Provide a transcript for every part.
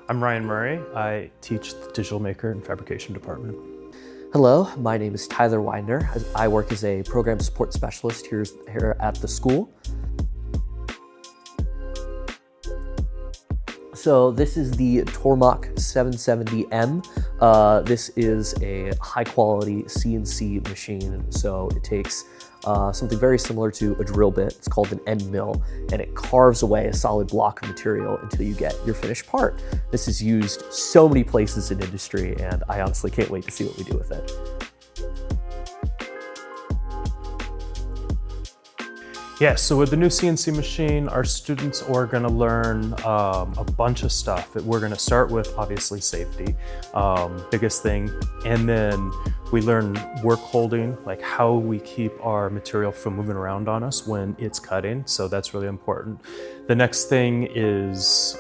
I'm Ryan Murray. I teach the Digital Maker and Fabrication department. Hello, my name is Tyler Widener. I work as a program support specialist here at the school. So this is the Tormach 770M. This is a high quality CNC machine. So it takes something very similar to a drill bit. It's called an end mill, and it carves away a solid block of material until you get your finished part. This is used so many places in industry, and I honestly can't wait to see what we do with it. Yeah, so with the new CNC machine, our students are going to learn a bunch of stuff. We're going to start with, obviously, safety, biggest thing, and then we learn work holding, like how we keep our material from moving around on us when it's cutting, so that's really important. The next thing is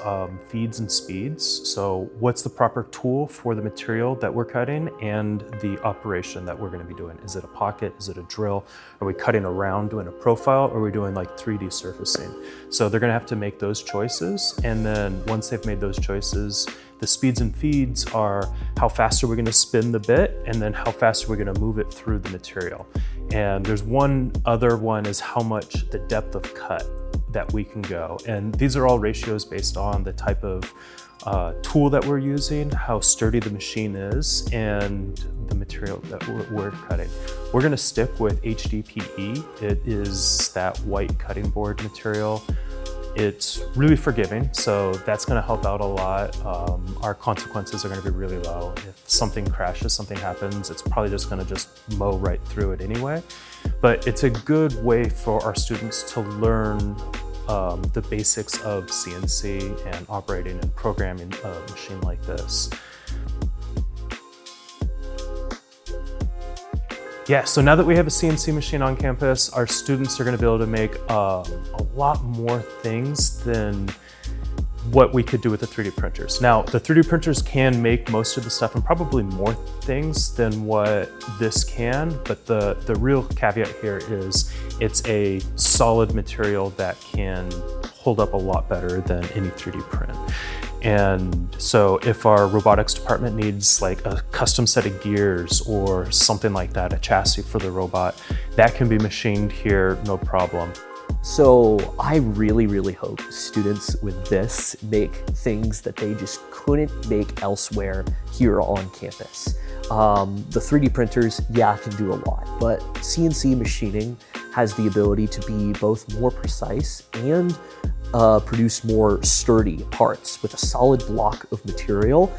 feeds and speeds. So what's the proper tool for the material that we're cutting and the operation that we're going to be doing? Is it a pocket? Is it a drill? Are we cutting around doing a profile? Or are we doing like 3D surfacing? So they're going to have to make those choices. And then once they've made those choices, the speeds and feeds are how fast are we going to spin the bit, and then how fast are we going to move it through the material. And there's one other one is how much the depth of cut that we can go. And these are all ratios based on the type of tool that we're using, how sturdy the machine is, and the material that we're cutting. We're going to stick with HDPE. It is that white cutting board material. It's really forgiving, so that's going to help out a lot. Our consequences are going to be really low. If something crashes, something happens, it's probably just going to just mow right through it anyway. But it's a good way for our students to learn the basics of CNC and operating and programming a machine like this. Yeah, so now that we have a CNC machine on campus, our students are going to be able to make a lot more things than what we could do with the 3D printers. Now, the 3D printers can make most of the stuff and probably more things than what this can, but the real caveat here is it's a solid material that can hold up a lot better than any 3D print. And so if our robotics department needs like a custom set of gears or something like that, a chassis for the robot, that can be machined here, no problem. So I really hope students with this make things that they just couldn't make elsewhere here on campus. The 3D printers, yeah, can do a lot, but CNC machining has the ability to be both more precise and produce more sturdy parts with a solid block of material.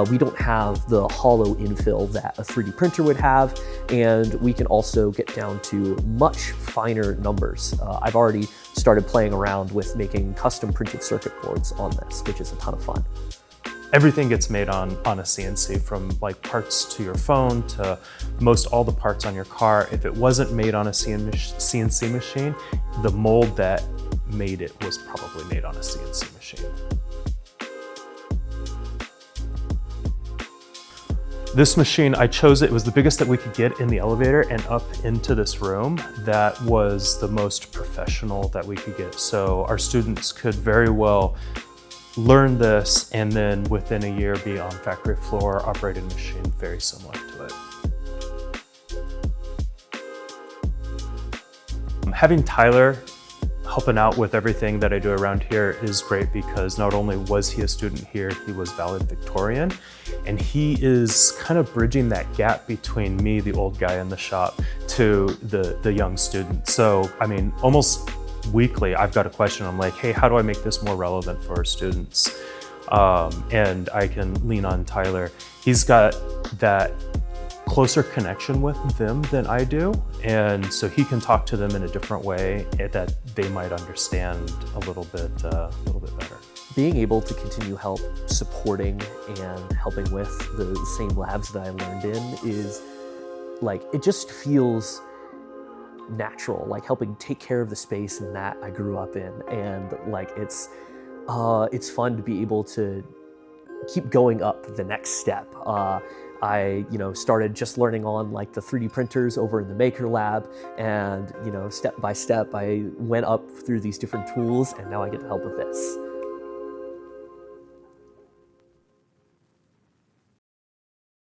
We don't have the hollow infill that a 3D printer would have, and we can also get down to much finer numbers. I've already started playing around with making custom printed circuit boards on this, which is a ton of fun. Everything gets made on a CNC, from like parts to your phone to most all the parts on your car. If it wasn't made on a CNC machine, the mold that made it was probably made on a CNC machine. This machine, I chose it was the biggest that we could get in the elevator and up into this room. That was the most professional that we could get. So our students could very well learn this and then within a year be on factory floor operating a machine very similar to it. Having Tyler helping out with everything that I do around here is great, because not only was he a student here, he was valedictorian, and he is kind of bridging that gap between me, the old guy in the shop, to the young student. So, I mean, almost weekly, I've got a question. I'm like, hey, how do I make this more relevant for our students? And I can lean on Tyler. He's got that closer connection with them than I do, and so he can talk to them in a different way that they might understand a little bit better. Being able to continue help supporting and helping with the same labs that I learned in is like, it just feels natural, like helping take care of the space in that I grew up in, and like it's fun to be able to keep going up the next step. I started just learning on like the 3D printers over in the Maker Lab, and step by step I went up through these different tools, and now I get to help with this.